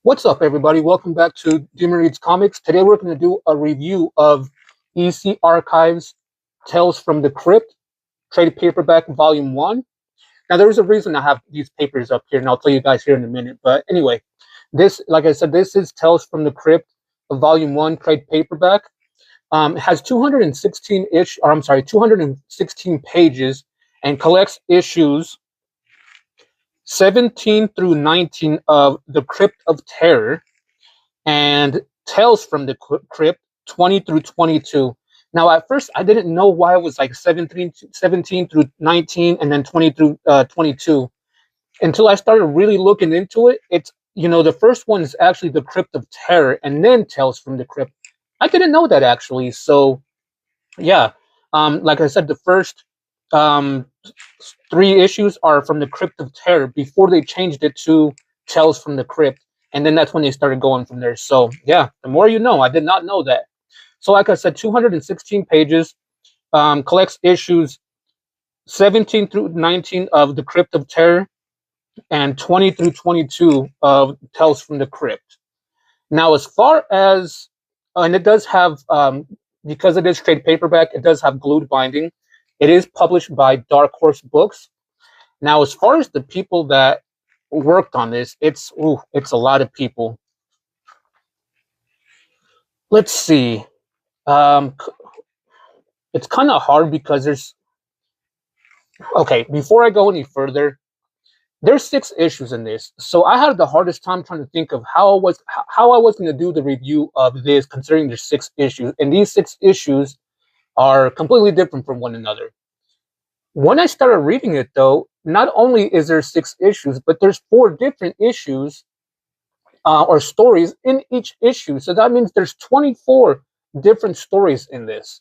What's up, everybody? Welcome back to Demon Reads Comics. Today we're going to do a review of EC Archives Tales from the Crypt, Trade Paperback Volume 1. Now, there's a reason I have these papers up here, and I'll tell you guys here in a minute. But anyway, this, like I said, this is Tales from the Crypt, Volume 1, Trade Paperback. It has 216 pages and collects issues 17 through 19 of The Crypt of Terror and Tales from the Crypt 20 through 22. Now, at first, I didn't know why it was like 17 through 19 and then 20 through 22 until I started really looking into it. It's, the first one is actually The Crypt of Terror and then Tales from the Crypt. I didn't know that, actually. So, yeah, like I said, the first three issues are from The Crypt of Terror before they changed it to Tales from the Crypt. And then that's when they started going from there. So, yeah, the more you know. I did not know that. So, like I said, 216 pages, collects issues 17 through 19 of The Crypt of Terror and 20 through 22 of Tales from the Crypt. Now, as far as, and it does have, because it is trade paperback, it does have glued binding. It is published by Dark Horse Books. Now, as far as the people that worked on this, it's a lot of people. Let's see. It's kind of hard because before I go any further, there's 6 issues in this. So I had the hardest time trying to think of how I was going to do the review of this, considering there's 6 issues. And these 6 issues are completely different from one another. When I started reading it, though, not only is there 6 issues, but there's 4 different issues or stories in each issue. So that means there's 24 different stories in this.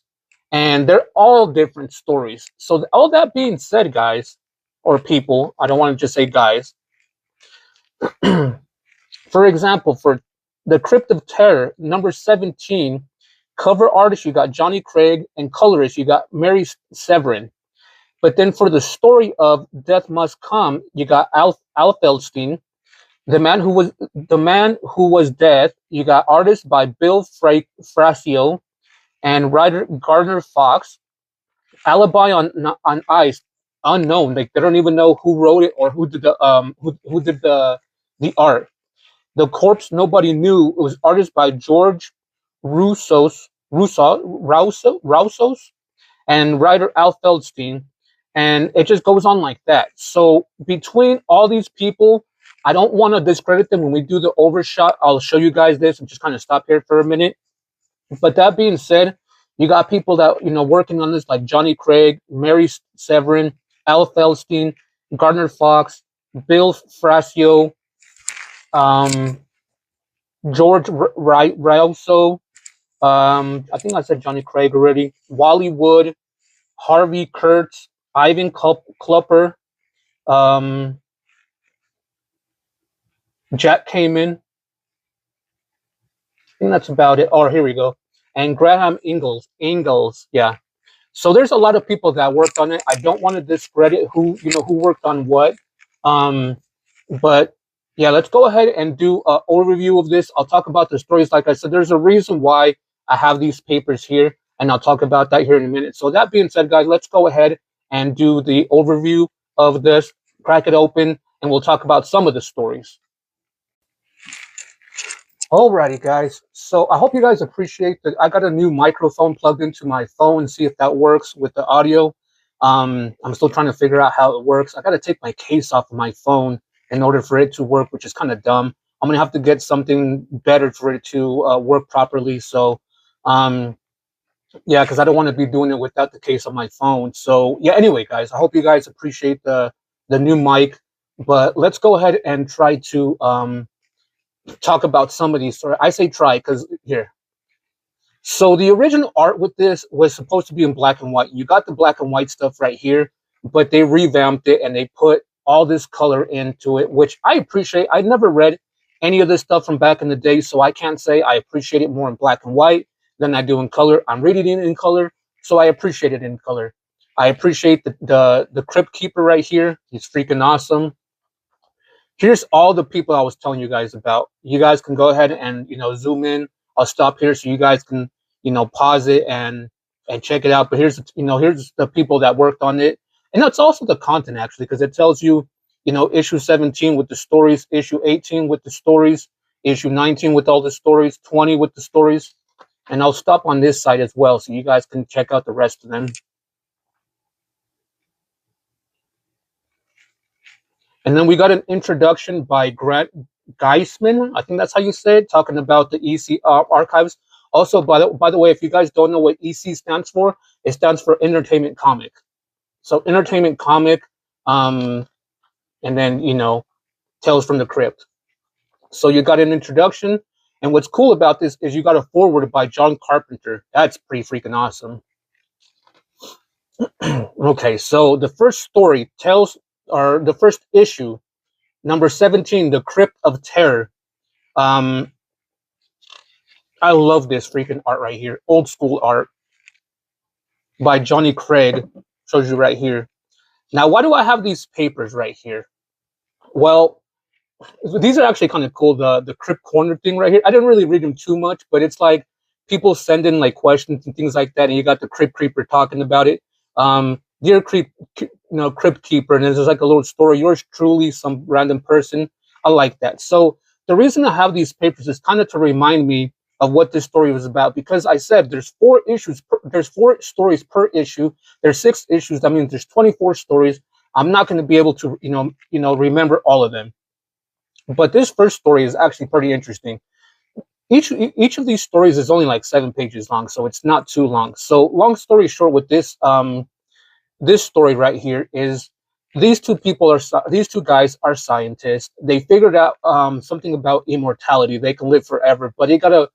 And they're all different stories. So all that being said, guys, or people, I don't want to just say guys. For example, for The Crypt of Terror, number 17, cover artist, you got Johnny Craig, and colorist, you got Mary Severin. But then for the story of Death Must Come, you got Al Feldstein. The Man Who Was Death, you got artist by Bill Frasio and writer Gardner Fox. Alibi on Ice, unknown. Like, they don't even know who wrote it or who did the art. The Corpse Nobody Knew, it was artist by George Roussos and writer Al Feldstein. And it just goes on like that. So between all these people, I don't want to discredit them when we do the overshot. I'll show you guys this and just kind of stop here for a minute. But that being said, you got people that, working on this, like Johnny Craig, Mary Severin, Al Feldstein, Gardner Fox, Bill Frasio, George Rauso, I think I said Johnny Craig already, Wally Wood, Harvey Kurtz, Ivan Klapper, Jack Kamen. I think that's about it. Oh, here we go. And Graham Ingalls, yeah. So there's a lot of people that worked on it. I don't want to discredit who worked on what. But yeah, let's go ahead and do an overview of this. I'll talk about the stories. Like I said, there's a reason why I have these papers here, and I'll talk about that here in a minute. So that being said, guys, let's go ahead and do the overview of this, crack it open, and we'll talk about some of the stories. Alrighty, guys. So I hope you guys appreciate that. I got a new microphone plugged into my phone, see if that works with the audio. I'm still trying to figure out how it works. I got to take my case off of my phone in order for it to work, which is kind of dumb. I'm going to have to get something better for it to work properly. So, yeah, because I don't want to be doing it without the case on my phone. So, yeah, anyway, guys, I hope you guys appreciate the new mic. But let's go ahead and try to talk about some of these. Or I say try because here. So the original art with this was supposed to be in black and white. You got the black and white stuff right here, but they revamped it and they put all this color into it, which I appreciate. I never read any of this stuff from back in the day, so I can't say I appreciate it more in black and white than I do in color. I'm reading it in color, so I appreciate it in color. I appreciate the Crypt Keeper right here. He's freaking awesome. Here's all the people I was telling you guys about. You guys can go ahead and zoom in. I'll stop here so you guys can pause it and check it out. But here's the people that worked on it, and that's also the content actually, because it tells you issue 17 with the stories, issue 18 with the stories, issue 19 with all the stories, 20 with the stories, and I'll stop on this side as well so you guys can check out the rest of them. And then we got an introduction by Grant Geissman. I think that's how you say it, talking about the EC archives. Also, by the way, if you guys don't know what EC stands for, it stands for Entertainment Comic. So Entertainment Comic, and then Tales from the Crypt. So you got an introduction, and what's cool about this is you got a foreword by John Carpenter. That's pretty freaking awesome. Okay, so the first story the first issue, number 17, The Crypt of Terror. I love this freaking art right here. Old school art by Johnny Craig. Shows you right here. Now, why do I have these papers right here? Well, these are actually kind of cool. The Crypt Corner thing right here. I didn't really read them too much, but it's like people send in like questions and things like that, and you got the Crypt Creeper talking about it. Dear Crypt Keeper, and there's like a little story. Yours truly, some random person. I like that. So the reason I have these papers is kind of to remind me of what this story was about, because I said there's 4 issues. There's 4 stories per issue. There's 6 issues. That means there's 24 stories. I'm not going to be able to remember all of them. But this first story is actually pretty interesting. Each of these stories is only like 7 pages long, so it's not too long. So long story short, with this this story right here is these two guys are scientists. They figured out something about immortality. They can live forever, but they gotta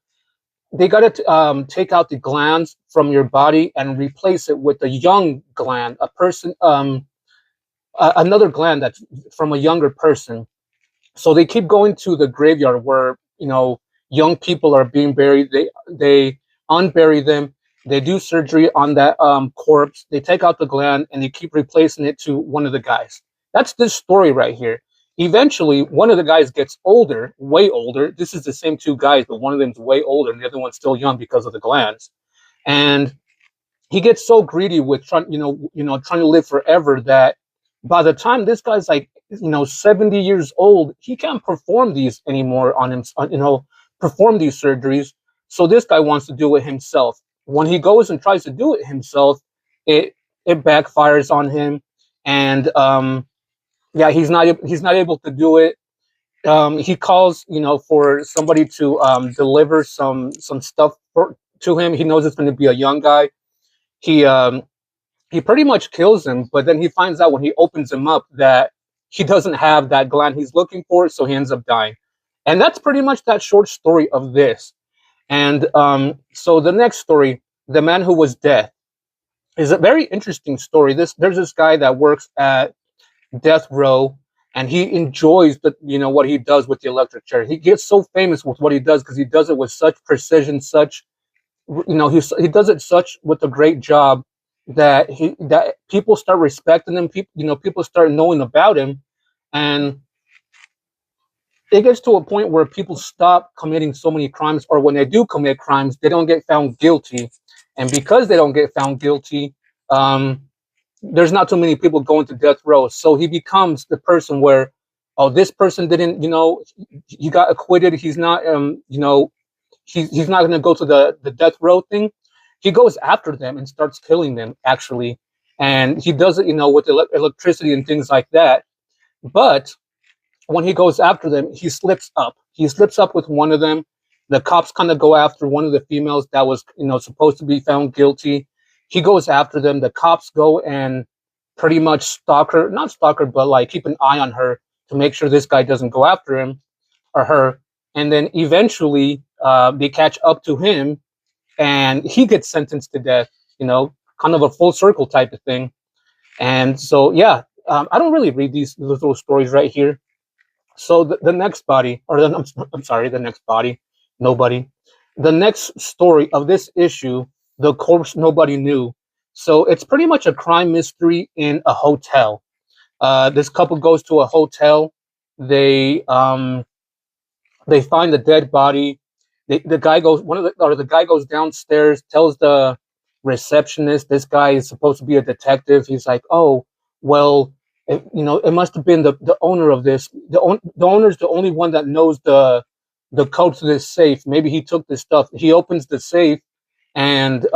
take out the glands from your body and replace it with a young gland, another gland that's from a younger person. So they keep going to the graveyard where young people are being buried. They unbury them. They do surgery on that corpse. They take out the gland and they keep replacing it to one of the guys. That's this story right here. Eventually, one of the guys gets older, way older. This is the same 2 guys, but one of them's way older and the other one's still young because of the glands. And he gets so greedy with trying to live forever that by the time this guy's like 70 years old, he can't perform these anymore on him, perform these surgeries. So this guy wants to do it himself. When he goes and tries to do it himself, it backfires on him, and yeah, he's not able to do it. He calls for somebody to deliver some stuff to him. He knows it's going to be a young guy. He pretty much kills him, but then he finds out when he opens him up that he doesn't have that gland he's looking for, so he ends up dying. And that's pretty much that short story of this. And so the next story, The Man Who Was Death, is a very interesting story. There's this guy that works at death row, and he enjoys what he does with the electric chair. He gets so famous with what he does because he does it with such precision, such he does it such with a great job that people start respecting him. People start knowing about him, and it gets to a point where people stop committing so many crimes, or when they do commit crimes, they don't get found guilty. And because they don't get found guilty, there's not too many people going to death row. So he becomes the person where, oh, this person didn't, he got acquitted. He's not, he's not going to go to the death row thing. He goes after them and starts killing them, actually. And he does it, with electricity and things like that. But when he goes after them, he slips up. He slips up with one of them. The cops kind of go after one of the females that was, supposed to be found guilty. He goes after them. The cops go and pretty much stalk her, not stalk her, but like keep an eye on her to make sure this guy doesn't go after him or her. And then eventually they catch up to him and he gets sentenced to death, kind of a full circle type of thing. And so, yeah, I don't really read these little stories right here. So the next body, or I'm sorry, the next body, nobody. The next story of this issue, The Corpse Nobody Knew. So it's pretty much a crime mystery in a hotel. This couple goes to a hotel. They um, they find the dead body. The guy goes the guy goes downstairs, tells the receptionist this guy is supposed to be a detective. He's like, oh well, it must have been the owner of this. The owner's the only one that knows the code to this safe. Maybe he took this stuff. He opens the safe, and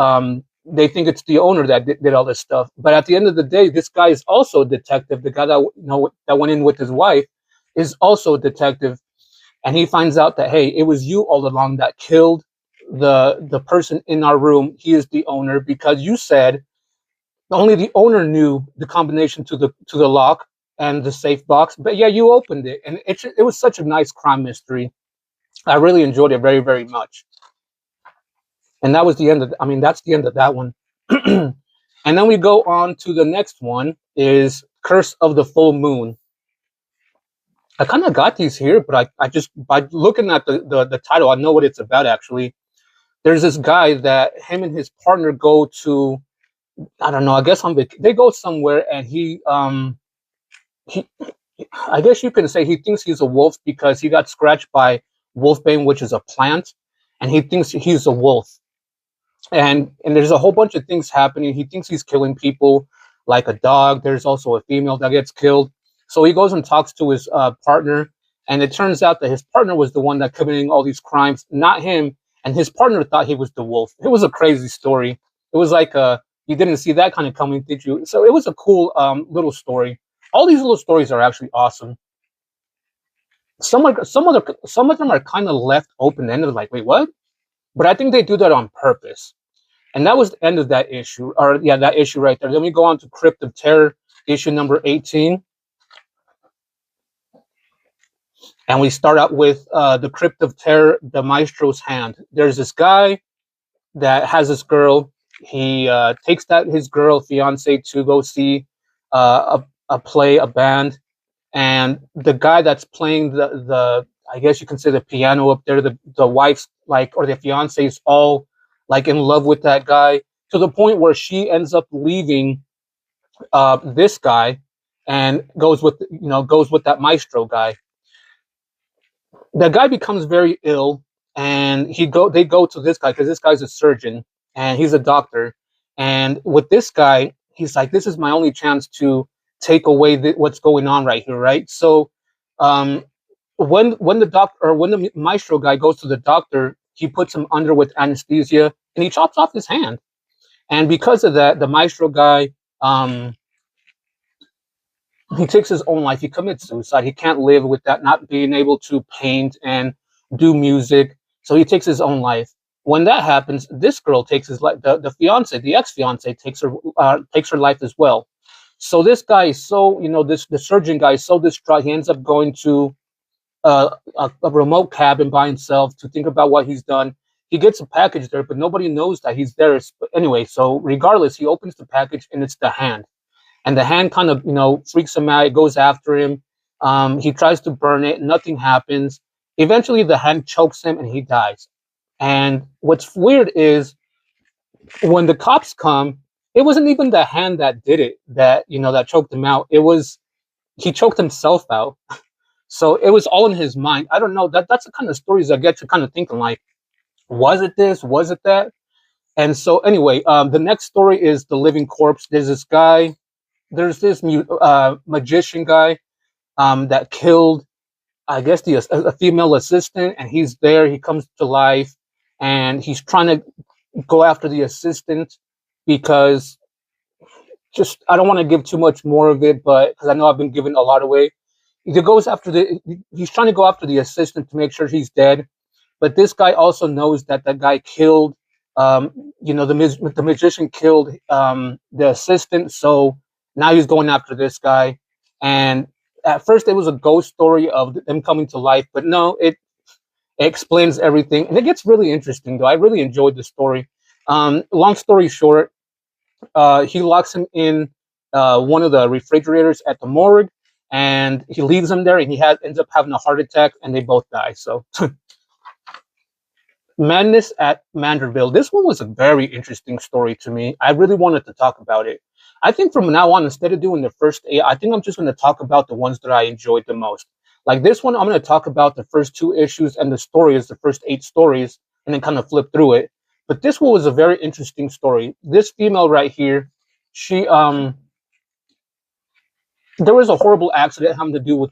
they think it's the owner that did all this stuff. But at the end of the day, this guy is also a detective. The guy that that went in with his wife is also a detective, and he finds out that, hey, it was you all along that killed the person in our room. He is the owner, because you said only the owner knew the combination to the lock and the safe box. But yeah, you opened it, and it was such a nice crime mystery. I really enjoyed it very, very much. And that was the end of, I mean, that's the end of that one. And then we go on to the next one, is Curse of the Full Moon. I kind of got these here, but I just, by looking at the title, I know what it's about, actually. There's this guy that him and his partner go to, I don't know, I guess they go somewhere, and he, I guess you can say he thinks he's a wolf because he got scratched by wolfbane, which is a plant, and he thinks he's a wolf. And there's a whole bunch of things happening. He thinks he's killing people, like a dog. There's also a female that gets killed. So he goes and talks to his partner, and it turns out that his partner was the one that committing all these crimes, not him. And his partner thought he was the wolf. It was a crazy story. It was like you didn't see that kind of coming, did you? So it was a cool little story. All these little stories are actually awesome. Some of them are kind of left open ended, like, wait, what? But I think they do that on purpose. And that was the end of that issue, or yeah, that issue right there. Then we go on to Crypt of Terror, issue number 18. And we start out with the Crypt of Terror, the Maestro's Hand. There's this guy that has this girl. He takes his girl fiance to go see a play, a band, and the guy that's playing the I guess you can say the piano up there, the wife's like, or the fiance is all like in love with that guy, to the point where she ends up leaving this guy and goes with that Maestro guy. The guy becomes very ill, and they go to this guy because this guy's a surgeon and he's a doctor. And with this guy, he's like, this is my only chance to take away what's going on right here, right? So um, when the Maestro guy goes to the doctor, he puts him under with anesthesia, and he chops off his hand. And because of that, the Maestro guy, um, he takes his own life. He commits suicide. He can't live with that, not being able to paint and do music. So he takes his own life. When that happens, this girl takes his life. The fiance, the ex fiance, takes her life as well. So this guy is so, the surgeon guy is so distraught. He ends up going to a remote cabin by himself to think about what he's done. He gets a package there, but nobody knows that he's there. But anyway, so regardless, he opens the package, and it's the hand. And the hand kind of, freaks him out. It goes after him. He tries to burn it. Nothing happens. Eventually, the hand chokes him, and he dies. And what's weird is when the cops come, it wasn't even the hand that did it, that choked him out. It was, he choked himself out. So it was all in his mind. I don't know. That's the kind of stories that get you kind of thinking, like, was it this? Was it that? And so anyway, the next story is The Living Corpse. There's this magician guy that killed, I guess, a female assistant, and he's there. He comes to life, and he's trying to go after the assistant because, just, I don't want to give too much more of it, but because I know I've been giving a lot away. He's trying to go after the assistant to make sure he's dead, but this guy also knows that the guy killed, the magician killed the assistant, so now he's going after this guy. And at first it was a ghost story of them coming to life, but no, it explains everything, and it gets really interesting, though. I really enjoyed the story. Long story short, he locks him in one of the refrigerators at the morgue, and he leaves him there, and ends up having a heart attack, and they both die. So Madness at Manderville. This one was a very interesting story to me. I really wanted to talk about it. I think from now on, instead of doing the first eight, I think I'm just going to talk about the ones that I enjoyed the most. Like this one, I'm going to talk about the first 2 issues and the story is the first 8 stories, and then kind of flip through it. But this one was a very interesting story. This female right here, she there was a horrible accident having to do with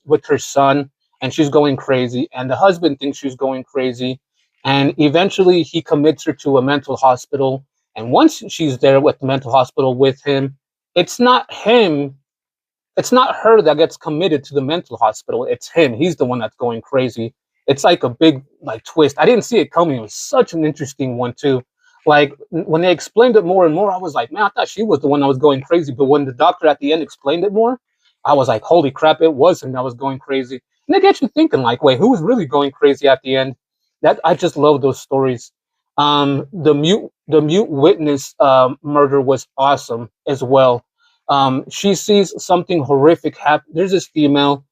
with her son, and she's going crazy, and the husband thinks she's going crazy, and eventually he commits her to a mental hospital. And once she's there with the mental hospital with him, it's not him it's not her that gets committed to the mental hospital. It's him. He's the one that's going crazy. It's like a big like twist. I didn't see it coming. It was such an interesting one too. Like when they explained it more and more, I was like, man, I thought she was the one that was going crazy. But when the doctor at the end explained it more, I was like, holy crap, it was him that was going crazy. And it gets you thinking, like, wait, who was really going crazy at the end? That I just love those stories. The mute witness murder was awesome as well. She sees something horrific happen. There's this female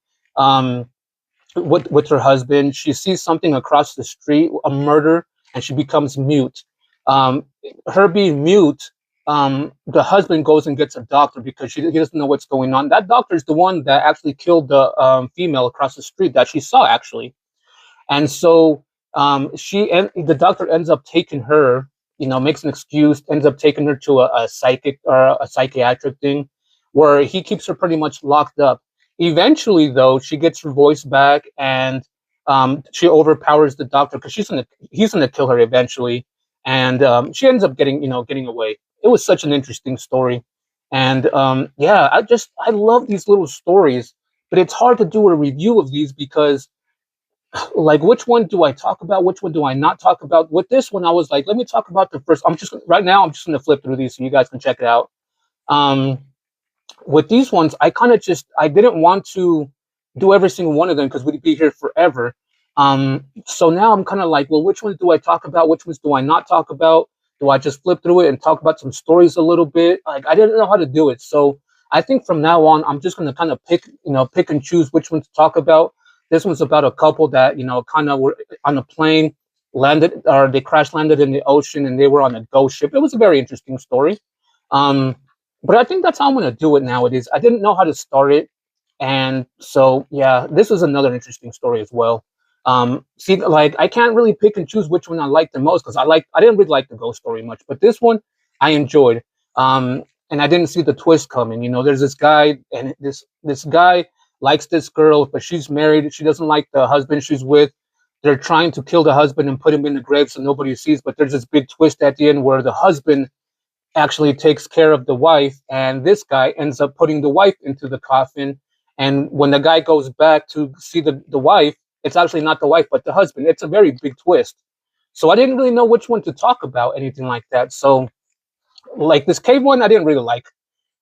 with her husband. She sees something across the street, a murder, and she becomes mute. Um, Her being mute, the husband goes and gets a doctor because he doesn't know what's going on. That doctor is the one that actually killed the female across the street that she saw actually. And so she and the doctor ends up taking her, makes an excuse, ends up taking her to a psychic or a psychiatric thing where he keeps her pretty much locked up. Eventually, though, she gets her voice back and she overpowers the doctor because he's gonna kill her eventually, and she ends up getting away. It was such an interesting story, and yeah, I love these little stories, but it's hard to do a review of these because like which one do I talk about? Which one do I not talk about? With this one, I was like, let me talk about the first. Right now, I'm just gonna flip through these so you guys can check it out. Um, with these ones, I didn't want to do every single one of them because we'd be here forever. So now I'm kind of like, well, which ones do I talk about? Which ones do I not talk about? Do I just flip through it and talk about some stories a little bit? Like I didn't know how to do it, so I think from now on, I'm just gonna kind of pick and choose which ones to talk about. This one's about a couple that kind of were on a plane, landed or they crash landed in the ocean, and they were on a ghost ship. It was a very interesting story. Um, but I think that's how I'm gonna do it nowadays. I didn't know how to start it, and so yeah, this is another interesting story as well. See, like I can't really pick and choose which one I like the most because I didn't really like the ghost story much, but this one I enjoyed. And I didn't see the twist coming. There's this guy, and this guy likes this girl, but she's married. She doesn't like the husband she's with. They're trying to kill the husband and put him in the grave so nobody sees. But there's this big twist at the end where the husband actually takes care of the wife, and this guy ends up putting the wife into the coffin. And when the guy goes back to see the wife, it's actually not the wife but the husband. It's a very big twist. So I didn't really know which one to talk about, anything like that. So like this cave one, I didn't really like.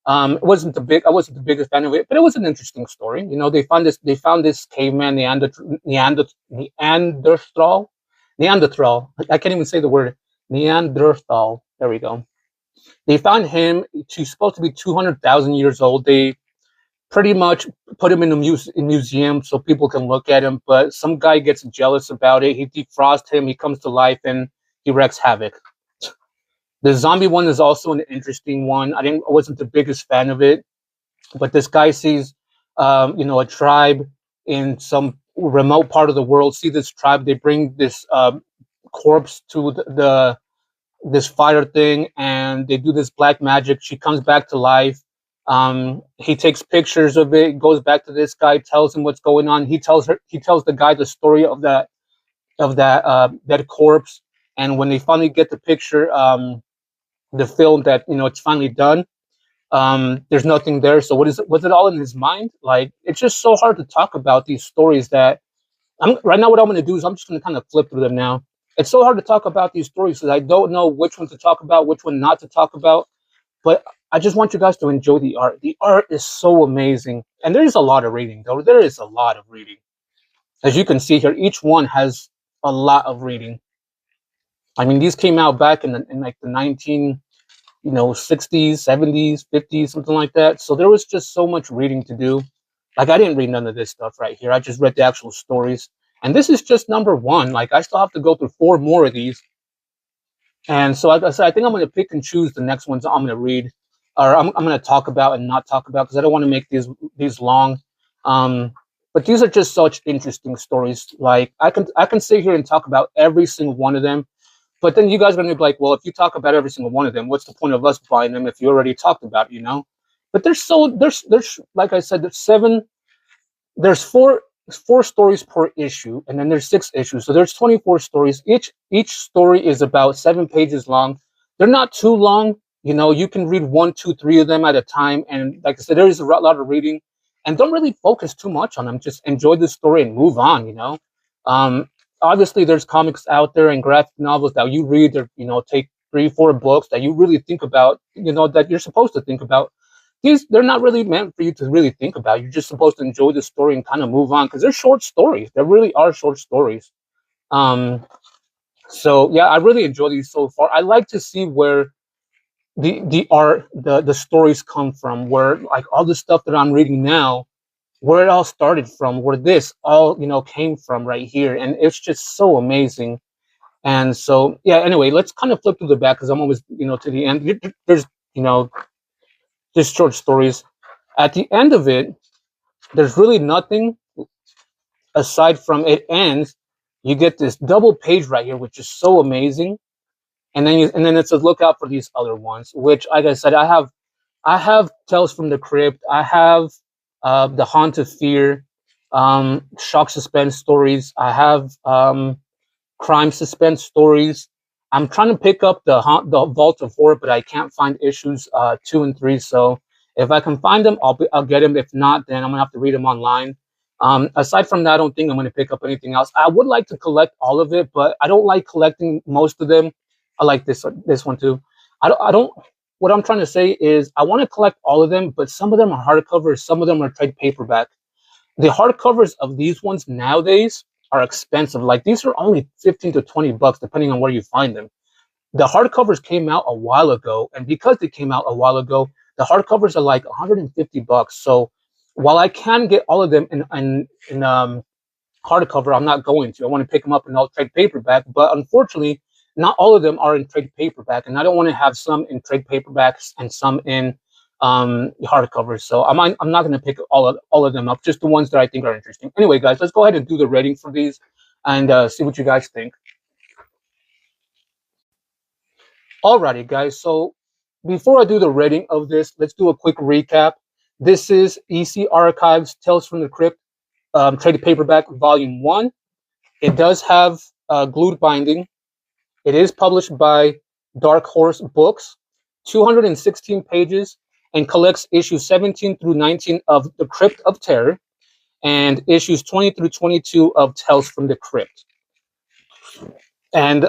I wasn't the biggest fan of it, but it was an interesting story. They found this caveman Neanderthal. I can't even say the word Neanderthal. There we go. They found him. He's supposed to be 200,000 years old. They pretty much put him in a museum so people can look at him. But some guy gets jealous about it. He defrosts him. He comes to life and he wreaks havoc. The zombie one is also an interesting one. I wasn't the biggest fan of it, but this guy sees, a tribe in some remote part of the world. See this tribe? They bring this corpse to this fire thing, and they do this black magic. She comes back to life. He takes pictures of it, goes back to this guy, tells him what's going on. He tells the guy the story of that corpse. And when they finally get the picture, the film that it's finally done, there's nothing there. So was it all in his mind? Like it's just so hard to talk about these stories that right now what I'm going to do is I'm just going to kind of flip through them now. It's so hard to talk about these stories because I don't know which one to talk about, which one not to talk about. But I just want you guys to enjoy the art. The art is so amazing, and there is a lot of reading though. There is a lot of reading, as you can see here. Each one has a lot of reading. I mean, these came out back in like the 60s, 70s, 50s, something like that. So there was just so much reading to do. Like I didn't read none of this stuff right here. I just read the actual stories. And this is just number one. Like I still have to go through 4 more of these. And so like I said, I think I'm going to pick and choose the next ones I'm going to read, or I'm going to talk about and not talk about, because I don't want to make these long. But But these are just such interesting stories. Like I can sit here and talk about every single one of them. But then you guys are gonna be like, well, if you talk about every single one of them, what's the point of us buying them if you already talked about it, you know? But there's like I said, there's four stories per issue, and then there's 6 issues, so there's 24 stories. Each story is about 7 pages long. They're not too long, you know. You can read one, two, three of them at a time, and like I said, there is a lot of reading, and don't really focus too much on them. Just enjoy the story and move on, you know. um Obviously there's comics out there and graphic novels that you read, or you know, take 3 4 books that you really think about, you know, that you're supposed to think about. They're not really meant for you to really think about. You're just supposed to enjoy the story and kind of move on, because they're short stories. They really are short stories. Um, so yeah, I really enjoy these so far. I like to see where the stories come from, where like all the stuff that I'm reading now, where it all started from, where this all, you know, came from right here, and it's just so amazing. And so yeah, anyway, let's kind of flip to the back because I'm always, you know, to the end. There's, you know, just short stories. At the end of it, there's really nothing aside from it ends. You get this double page right here, which is so amazing. And then it says look out for these other ones, which, like I said, I have Tales from the Crypt. I have the Haunt of Fear, shock suspense stories. I have crime suspense stories. I'm trying to pick up the Vault of Horror, but I can't find issues 2 and 3. So if I can find them, I'll get them. If not, then I'm gonna have to read them online. Aside from that, I don't think I'm gonna pick up anything else. I would like to collect all of it, but I don't like collecting most of them. I like this one too. I don't. What I'm trying to say is I want to collect all of them, but some of them are hardcovers, some of them are trade paperback. The hardcovers of these ones nowadays are expensive. Like these are only 15 to 20 bucks, depending on where you find them. The hardcovers came out a while ago, and because they came out a while ago, the hardcovers are like 150 bucks. So while I can get all of them in hardcover, I'm not going to. I want to pick them up in all trade paperback, but unfortunately, not all of them are in trade paperback, and I don't want to have some in trade paperbacks and some in hardcovers. So I'm not going to pick all of them up, just the ones that I think are interesting. Anyway, guys, let's go ahead and do the rating for these and see what you guys think. Alrighty, guys. So before I do the rating of this, let's do a quick recap. This is EC Archives Tales from the Crypt, trade paperback, volume 1. It does have glued binding. It is published by Dark Horse Books, 216 pages, and collects issues 17 through 19 of The Crypt of Terror and issues 20 through 22 of Tales from the Crypt. And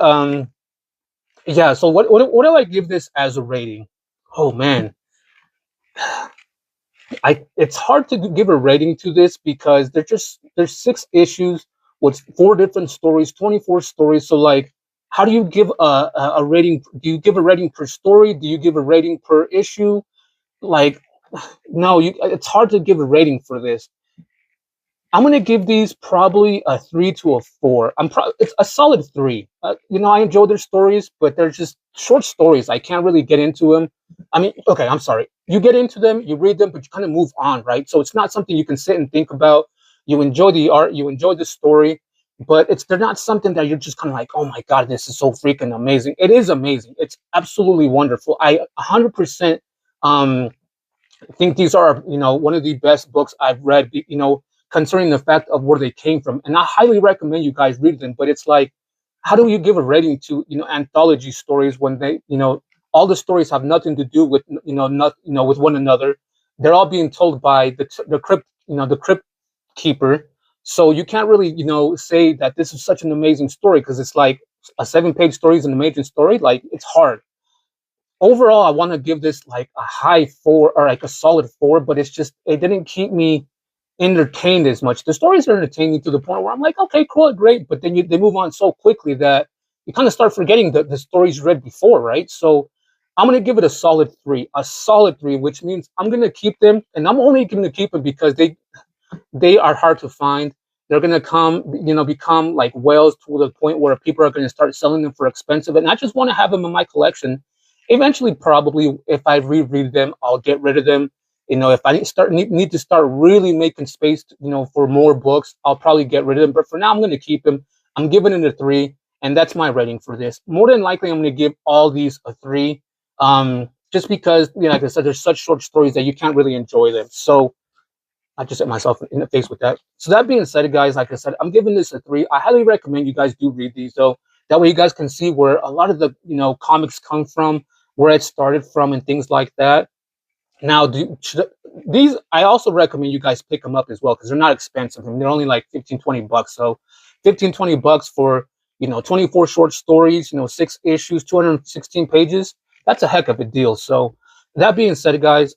yeah, so what do I give this as a rating? Oh man, it's hard to give a rating to this because there's 6 issues with 4 different stories, 24 stories. So like, how do you give a rating? Do you give a rating per story? Do you give a rating per issue? Like, no, it's hard to give a rating for this. I'm gonna give these probably a 3 to a 4. It's a solid 3. You know, I enjoy their stories, but they're just short stories. I can't really get into them. I mean, okay, I'm sorry. You get into them, you read them, but you kind of move on, right? So it's not something you can sit and think about. You enjoy the art, you enjoy the story, but they're not something that you're just kind of like, oh my god, this is so freaking amazing. It is amazing. It's absolutely wonderful. I 100% think these are, you know, one of the best books I've read, you know, concerning the fact of where they came from. And I highly recommend you guys read them. But it's like, how do you give a rating to, you know, anthology stories when they, you know, all the stories have nothing to do with, you know, not, you know, with one another. They're all being told by the crypt, you know, the crypt keeper. So you can't really, you know, say that this is such an amazing story because it's like a 7-page story is an amazing story. Like, it's hard. Overall, I want to give this like a high 4 or like a solid 4, but it's just, it didn't keep me entertained as much. The stories are entertaining to the point where I'm like, okay, cool, great, but then they move on so quickly that you kind of start forgetting the stories you read before, right? So I'm gonna give it a solid 3, which means I'm gonna keep them, and I'm only gonna keep them because they are hard to find. They're gonna become like whales to the point where people are gonna start selling them for expensive, and I just want to have them in my collection. Eventually, probably, if I reread them, I'll get rid of them. You know, if I need to start really making space, you know, for more books, I'll probably get rid of them. But for now, I'm going to keep them. I'm giving it a 3, and that's my rating for this. More than likely, I'm going to give all these a 3, just because, you know, like I said, there's such short stories that you can't really enjoy them. So I just hit myself in the face with that. So that being said, guys, like I said, I'm giving this a 3. I highly recommend you guys do read these, though. That way, you guys can see where a lot of the, you know, comics come from, where it started from, and things like that. Now, these, I also recommend you guys pick them up as well, because they're not expensive. I mean, they're only like 15, 20 bucks. So 15, 20 bucks for, you know, 24 short stories, you know, 6 issues, 216 pages. That's a heck of a deal. So that being said, guys,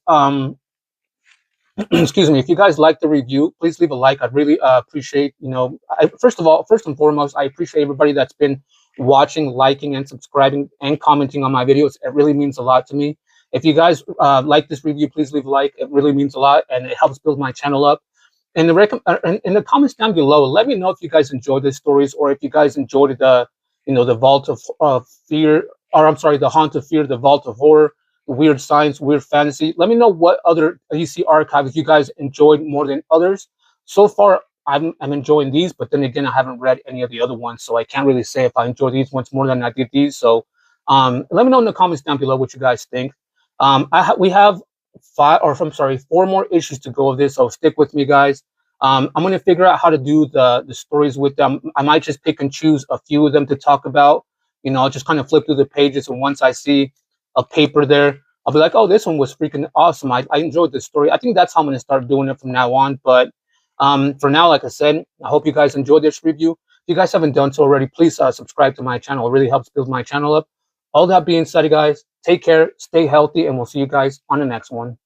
excuse me, if you guys like the review, please leave a like. I'd really appreciate, you know, first and foremost, I appreciate everybody that's been watching, liking, and subscribing and commenting on my videos. It really means a lot to me. If you guys like this review, please leave a like. It really means a lot, and it helps build my channel up. In the comments down below, let me know if you guys enjoyed the stories, or if you guys enjoyed the, you know, the Vault of Fear, or I'm sorry, the Haunt of Fear, the Vault of Horror, weird science, weird fantasy. Let me know what other DC archives you guys enjoyed more than others. So far, I'm enjoying these, but then again, I haven't read any of the other ones, so I can't really say if I enjoy these ones more than I did these. So let me know in the comments down below what you guys think. We have 4 more issues to go of this, so stick with me, guys. I'm going to figure out how to do the stories with them. I might just pick and choose a few of them to talk about. You know, I'll just kind of flip through the pages, and once I see a paper there, I'll be like, oh, this one was freaking awesome. I enjoyed this story. I think that's how I'm going to start doing it from now on. But for now, like I said, I hope you guys enjoyed this review. If you guys haven't done so already, please subscribe to my channel. It really helps build my channel up. All that being said, guys, take care, stay healthy, and we'll see you guys on the next one.